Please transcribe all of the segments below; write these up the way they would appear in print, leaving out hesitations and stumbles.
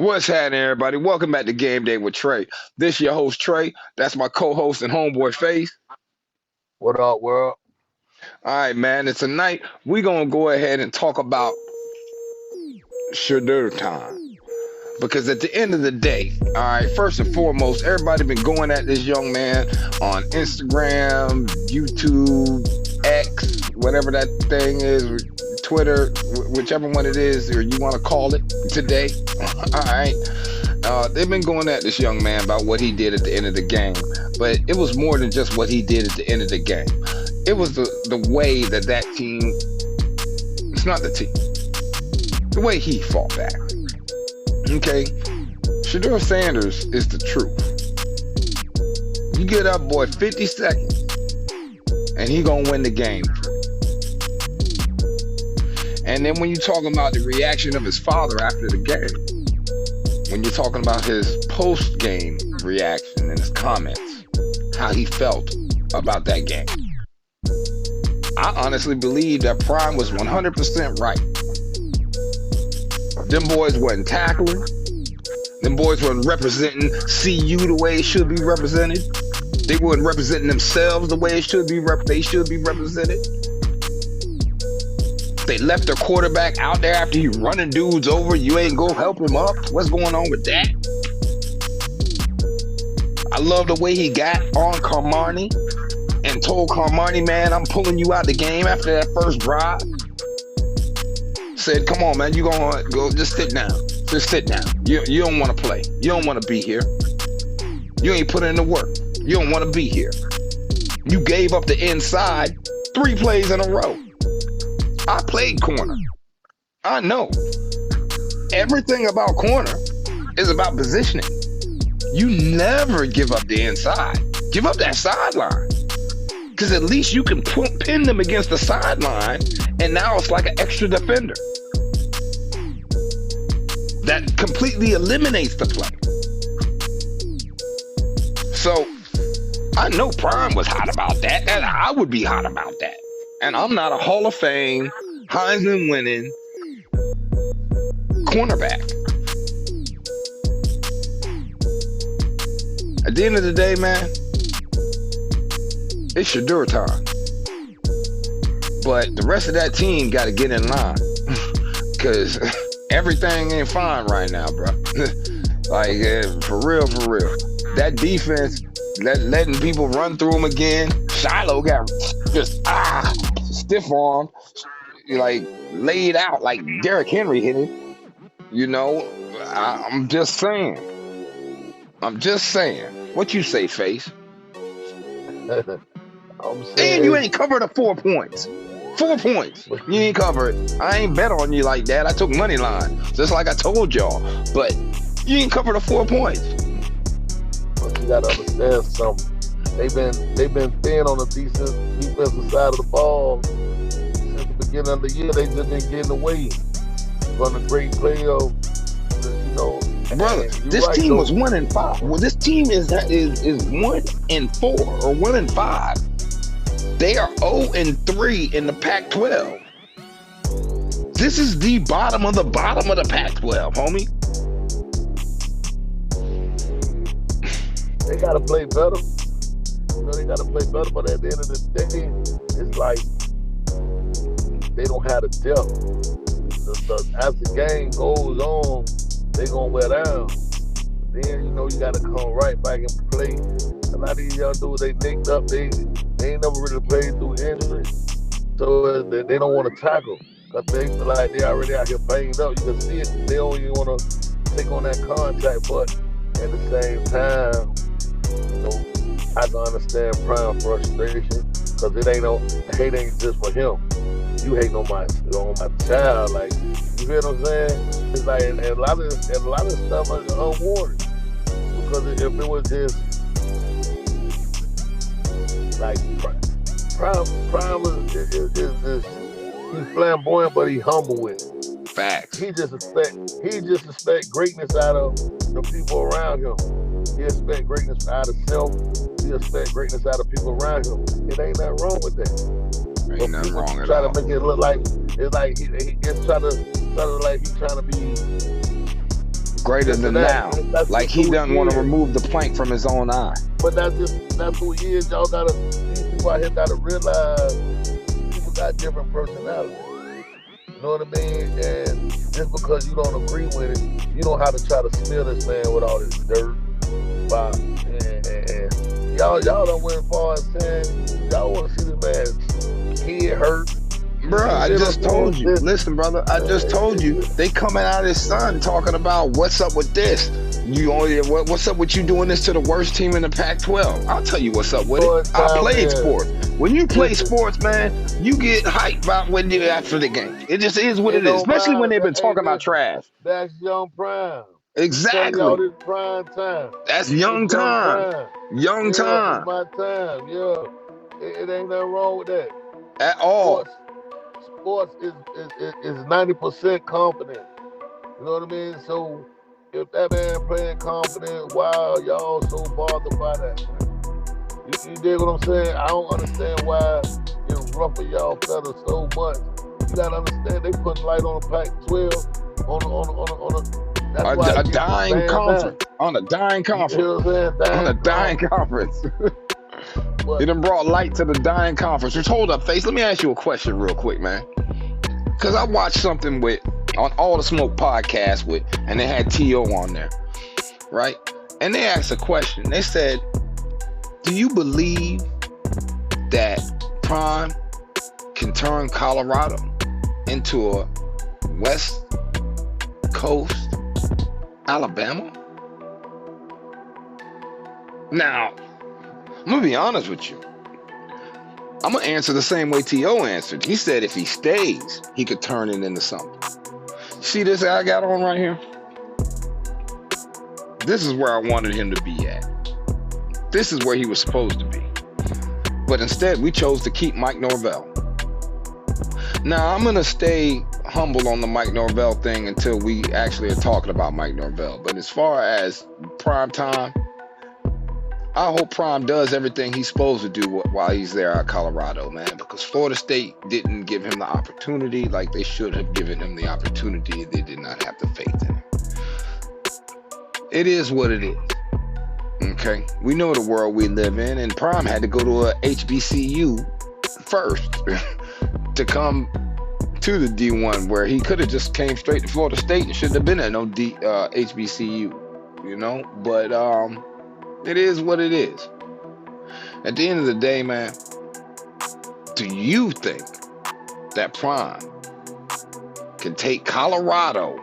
What's happening, everybody? Welcome back to Game Day with Trey. This your host, Trey. That's my co-host and homeboy, Face. What up, world? All right, man. And tonight, we're going to go ahead and talk about Shedeur time. Because at the end of the day, all right, first and foremost, everybody been going at this young man on Instagram, YouTube, X, whatever that thing is, Twitter, whichever one it is, or you want to call it today. All right. They've been going at this young man about what he did at the end of the game. But it was more than just what he did at the end of the game. It was the way that team, it's not the team, the way he fought back. Okay? Sheduer Sanders is the truth. You get that boy 50 seconds, and he gonna win the game. And then when you're talking about the reaction of his father after the game, when you're talking about his post-game reaction and his comments, how he felt about that game, I honestly believe that Prime was 100% right. Them boys wasn't tackling. Them boys weren't representing CU the way it should be represented. They weren't representing themselves the way it should be represented. They left their quarterback out there after he running dudes over. You ain't go help him up. What's going on with that? I love the way he got on Carmani and told Carmani, man, I'm pulling you out the game after that first drive. Said, come on, man, you gonna go, just sit down. Just sit down. You don't want to play. You don't want to be here. You ain't put in the work. You don't want to be here. You gave up the inside 3 plays in a row. I played corner. I know. Everything about corner is about positioning. You never give up the inside. Give up that sideline. Because at least you can pin them against the sideline, and now it's like an extra defender. That completely eliminates the play. So, I know Prime was hot about that, and I would be hot about that. And I'm not a Hall of Fame, Heisman winning cornerback. At the end of the day, man, it's Shedeur time. But the rest of that team got to get in line. Because everything ain't fine right now, bro. Like, for real. That defense, letting people run through them again. Shiloh got just stiff arm, like laid out like Derrick Henry hit him. You know, I'm just saying. What you say, Face? I'm And saying, you ain't covered the 4 points. 4 points. You ain't covered. I ain't bet on you like that. I took money line, just like I told y'all. But you ain't covered the 4 points. but you gotta understand something. They've been thin on the defensive side of the ball since the beginning of the year. They just been getting away from the great play of, Brother, this team was 1-5. Well, this team is 1-4 or 1-5. They are 0-3 in the Pac-12. This is the bottom of the Pac-12, homie. They gotta play better. They gotta play better, but at the end of the day, it's like they don't have the depth. As the game goes on, they gonna wear down. Then you gotta come right back and play. A lot of these young dudes, they nicked up. They ain't never really played through injury, so they don't want to tackle because they feel like they already out here banged up. You can see it. They don't even want to take on that contact, but at the same time, I can understand Prime frustration because hate ain't just for him. You hate on my child, like, you hear what I'm saying? It's like, and a lot of stuff is unwarranted because if it was just like Prime is he's flamboyant, but he's humble with it. Facts. He just expect greatness out of the people around him. He expect greatness out of self. He expect greatness out of people around him. It ain't nothing wrong with that. Ain't nothing wrong at try all. to make it look like it's like he trying to like he's trying to be greater this or than that. now. That's Like just he who doesn't he want to is. remove the plank from his own eye. But that's who he is. Y'all gotta, these people out here gotta realize people got different personalities. You know what I mean? And just because you don't agree with it, you don't have to try to smear this man with all this dirt. And y'all done went far as saying y'all want to see this man's kid hurt. Bruh, I just told you. Listen, brother, I just told you. They coming out of his son talking about what's up with this. What's up with you doing this to the worst team in the Pac-12? I'll tell you what's up with it. I played sports. When you play sports, man, you get hyped about when you after the game. It just is what it is. Especially when they've been talking about trash. That's young prime. Exactly. Y'all this prime time. That's young time. Young time. It's my time. Yeah. It ain't nothing wrong with that. At all. Sports is 90% confidence. You know what I mean? So if that man playing confident, wow, y'all so bothered by that, man. You dig what I'm saying? I don't understand why it ruffle y'all feathers so much. You gotta understand they putting light on the Pac-12 on a dying conference. On a dying conference. You know what I'm saying? On a dying conference. He done brought light to the dying conference. Just hold up, Face. Let me ask you a question real quick, man. Because I watched something on All the Smoke podcast and they had T.O. on there, right? And they asked a question. They said, do you believe that Prime can turn Colorado into a West Coast Alabama? Now, I'm going to be honest with you. I'm going to answer the same way T.O. answered. He said if he stays, he could turn it into something. See this I got on right here? This is where I wanted him to be at. This is where he was supposed to be. But instead, we chose to keep Mike Norvell. Now, I'm going to stay humble on the Mike Norvell thing until we actually are talking about Mike Norvell. But as far as prime time, I hope Prime does everything he's supposed to do while he's there at Colorado, man, because Florida State didn't give him the opportunity like they should have given him the opportunity. They did not have the faith in him. It is what it is. Okay? We know the world we live in, and Prime had to go to a HBCU first to come to the D1, where he could have just came straight to Florida State and shouldn't have been at no HBCU, you know? But, it is what it is. At the end of the day, man, do you think that Prime can take Colorado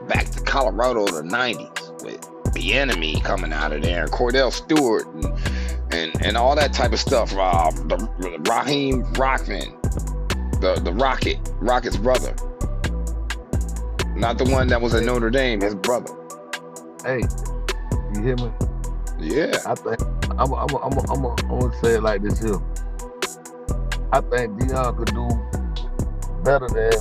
back to Colorado of the 90s with the enemy coming out of there, Cordell Stewart and all that type of stuff, the Raheem Rockman, the Rocket's brother, not the one that was at Notre Dame, his brother. Hey, you hear me? Yeah. I think I'm gonna say it like this here. I think Deion could do better than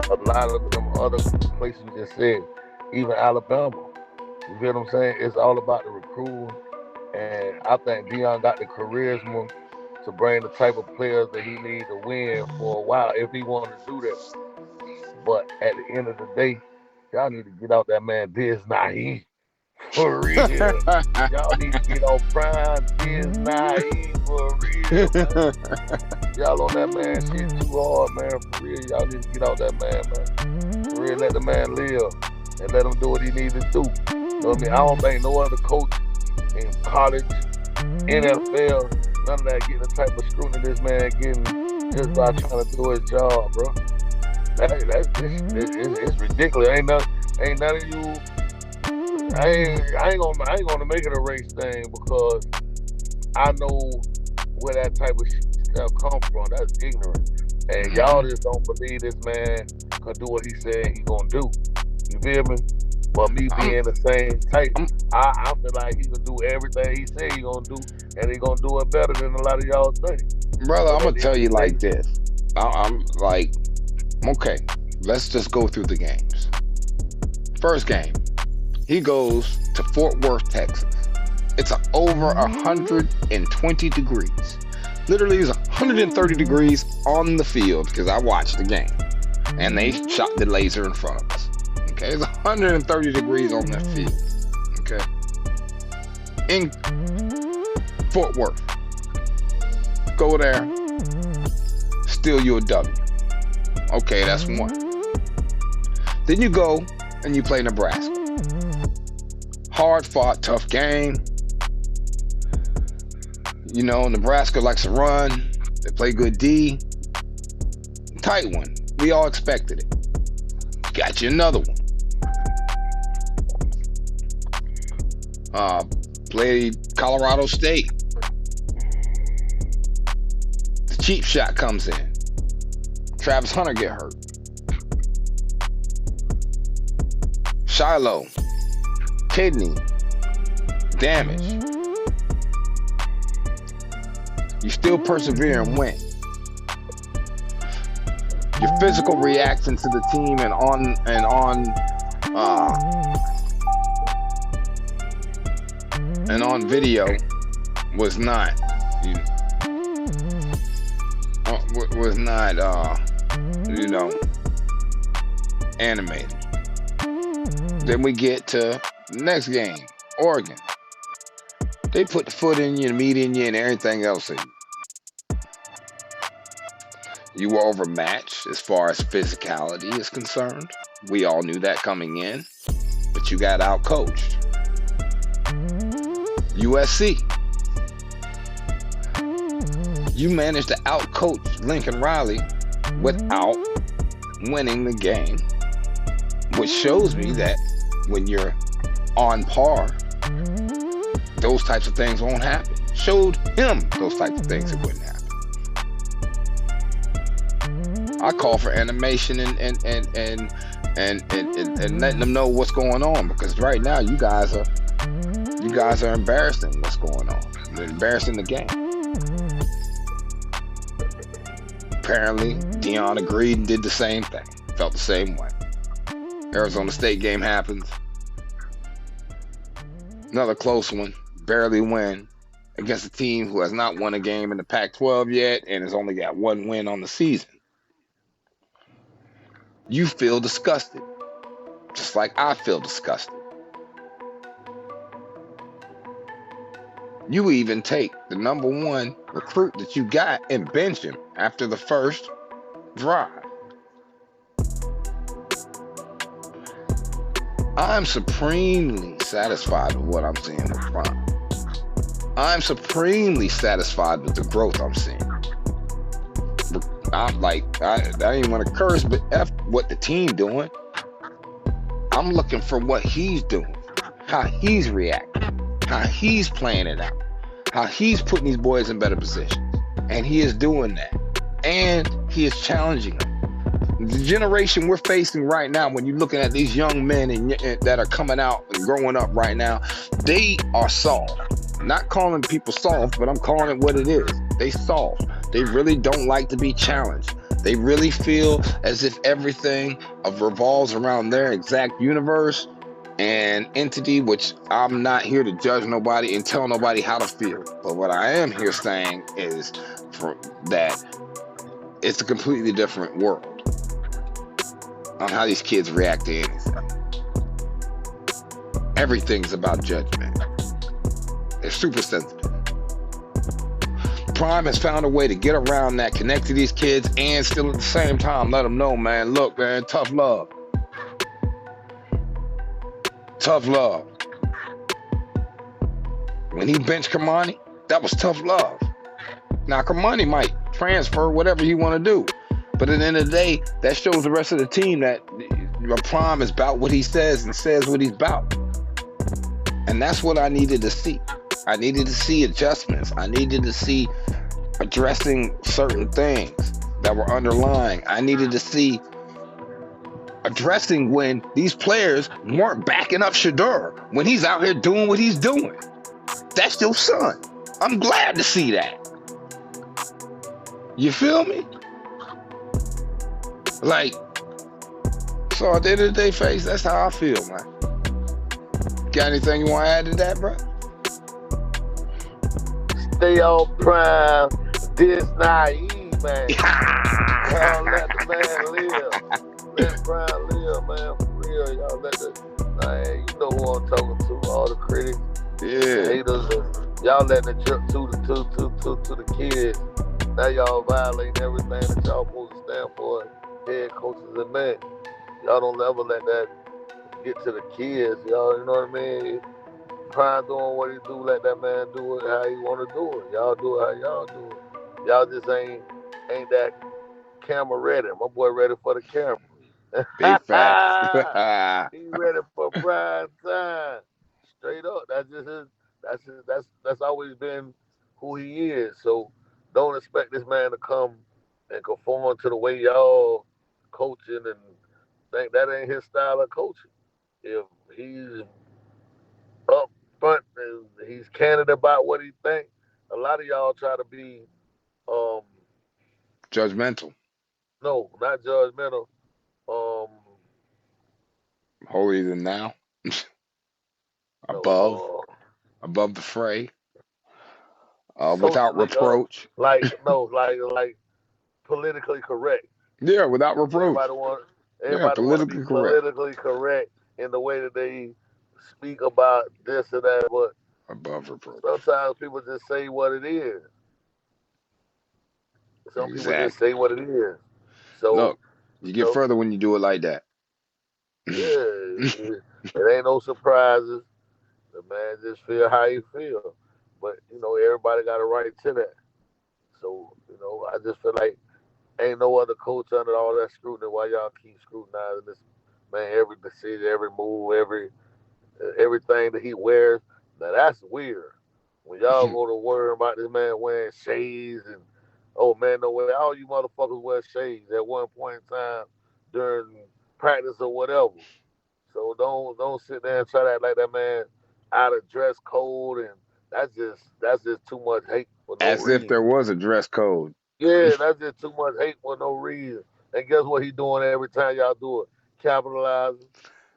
a lot of them other places you just said, even Alabama. You get what I'm saying? It's all about the recruiting, and I think Deion got the charisma to bring the type of players that he needs to win for a while if he wanted to do that. But at the end of the day, y'all need to get out that man Biz Naive. For real. Y'all need to get on Prime Biz Naive for real, man. Y'all on that man shit too hard, man. For real. Y'all need to get out that man. For real, let the man live and let him do what he needs to do. You know what I mean? I don't think no other coach in college, NFL, none of that getting the type of scrutiny this man getting just by trying to do his job, bro. It's ridiculous. Ain't none of you. I ain't gonna make it a race thing because I know where that type of stuff come from. That's ignorant, and y'all just don't believe this man could do what he said he gonna do. You feel me? But me being the same type, I feel like he can do everything he said he gonna do, and he gonna do it better than a lot of y'all think. Brother, I'm gonna tell you like this. I'm like, okay, let's just go through the games. First game, he goes to Fort Worth, Texas. It's over 120 degrees. Literally, it's 130 degrees on the field because I watched the game, and they shot the laser in front of us. Okay, it's 130 degrees on that field. Okay. In Fort Worth. Go there. Steal you a W. Okay, that's one. Then you go and you play Nebraska. Hard fought, tough game. You know, Nebraska likes to run. They play good D. Tight one. We all expected it. Got you another one. Played Colorado State. The cheap shot comes in. Travis Hunter get hurt. Shiloh. Kidney. Damage. You still persevere and win. Your physical reaction to the team and on video was not animated. Then we get to the next game, Oregon. They put the foot in you, the meat in you, and everything else in you. You were overmatched as far as physicality is concerned. We all knew that coming in, but you got outcoached. USC. You managed to outcoach Lincoln Riley without winning the game, which shows me that when you're on par, those types of things won't happen. Showed him those types of things that wouldn't happen. I call for animation and letting them know what's going on, because right now you guys are embarrassing what's going on. You're embarrassing the game. Apparently, Dion agreed and did the same thing. Felt the same way. Arizona State game happens. Another close one. Barely win against a team who has not won a game in the Pac-12 yet and has only got one win on the season. You feel disgusted, just like I feel disgusted. You even take the number one recruit that you got and bench him after the first drive. I'm supremely satisfied with what I'm seeing with Prime. I'm supremely satisfied with the growth I'm seeing. I'm like, I didn't even want to curse, but F what the team doing. I'm looking for what he's doing, how he's reacting, how he's playing it out, how he's putting these boys in better positions. And he is doing that. And he is challenging them. The generation we're facing right now, when you're looking at these young men that are coming out and growing up right now, they are soft. Not calling people soft, but I'm calling it what it is. They soft. They really don't like to be challenged. They really feel as if everything revolves around their exact universe and entity, which I'm not here to judge nobody and tell nobody how to feel. But what I am here saying is that it's a completely different world on how these kids react to anything. Everything's about judgment. They're super sensitive. Prime has found a way to get around that, connect to these kids, and still at the same time let them know, man, look, man, tough love. Tough love. When he benched Kamani, that was tough love. Now, Kamani might transfer whatever he want to do, but at the end of the day, that shows the rest of the team that Prime is about what he says and says what he's about. And that's what I needed to see. I needed to see adjustments. I needed to see addressing certain things that were underlying. I needed to see addressing when these players weren't backing up Shedeur when he's out here doing what he's doing. That's your son. I'm glad to see that. You feel me? Like, so at the end of the day, Face, that's how I feel, man. Got anything you want to add to that, bro? Stay on Prime. This naive, man. Let the man live. Let Prime live, man. yeah, y'all let the man, you know who I'm talking to, all the critics, the Yeah. haters, y'all letting it drip to the kids. Now y'all violating everything that y'all supposed to stand for, head coaches and men. Y'all don't ever let that get to the kids, y'all. You know what I mean? Prime doing what he do, let that man do it how he want to do it. Y'all do it how y'all do it. Y'all just ain't that camera ready. My boy ready for the camera. Big facts. He ready for prime time. Straight up. That's just his. That's always been who he is. So don't expect this man to come and conform to the way y'all coaching and think that ain't his style of coaching. If he's up front and he's candid about what he think, a lot of y'all try to be um Judgmental. no, not judgmental. Um Holier than now. Above. no, Above the fray. Without socially reproach. like no, like politically correct. Yeah, without reproach. Everybody want Yeah, everybody want to be politically correct. politically correct in the way that they speak about this and that, but Above reproach. sometimes people just say what it is. Some people just Exactly. say what it is. So, Look, you you get know, further when you do it like that. yeah, it ain't no surprises. The man just feel how he feel. But, everybody got a right to that. So, I just feel like ain't no other coach under all that scrutiny. Why y'all keep scrutinizing this man every decision, every move, everything that he wears? Now that's weird. When y'all go to worry about this man wearing shades and oh man, no way, all you motherfuckers wear shades at one point in time during practice or whatever. So don't sit there and try to act like that man out of dress code and that's just too much hate for no As if reason. there was a dress code. Yeah, that's just too much hate for no reason. And guess what he doing every time y'all do it? Capitalizing.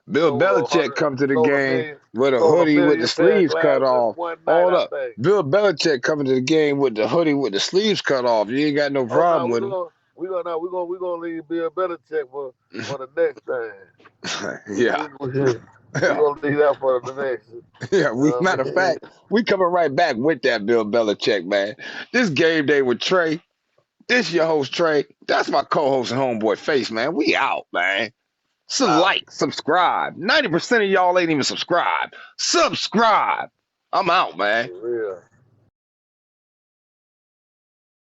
Bill Belichick come to the game with a sold a hoodie with the million pair of sleeves cut glasses off. one night, Hold I up. think. Bill Belichick coming to the game with the hoodie with the sleeves cut off. You ain't got no Oh no, problem with him. we gonna leave Bill Belichick for the next time. We Yeah. we we Yeah. gonna leave that for the next. Yeah. You know what Matter I of mean? fact, we coming right back with that Bill Belichick, man. This game day with Trey. This your host, Trey. That's my co-host and homeboy Face, man. We out, man. So Out. like, subscribe. 90% of y'all ain't even subscribed. Subscribe. I'm out, man. For real.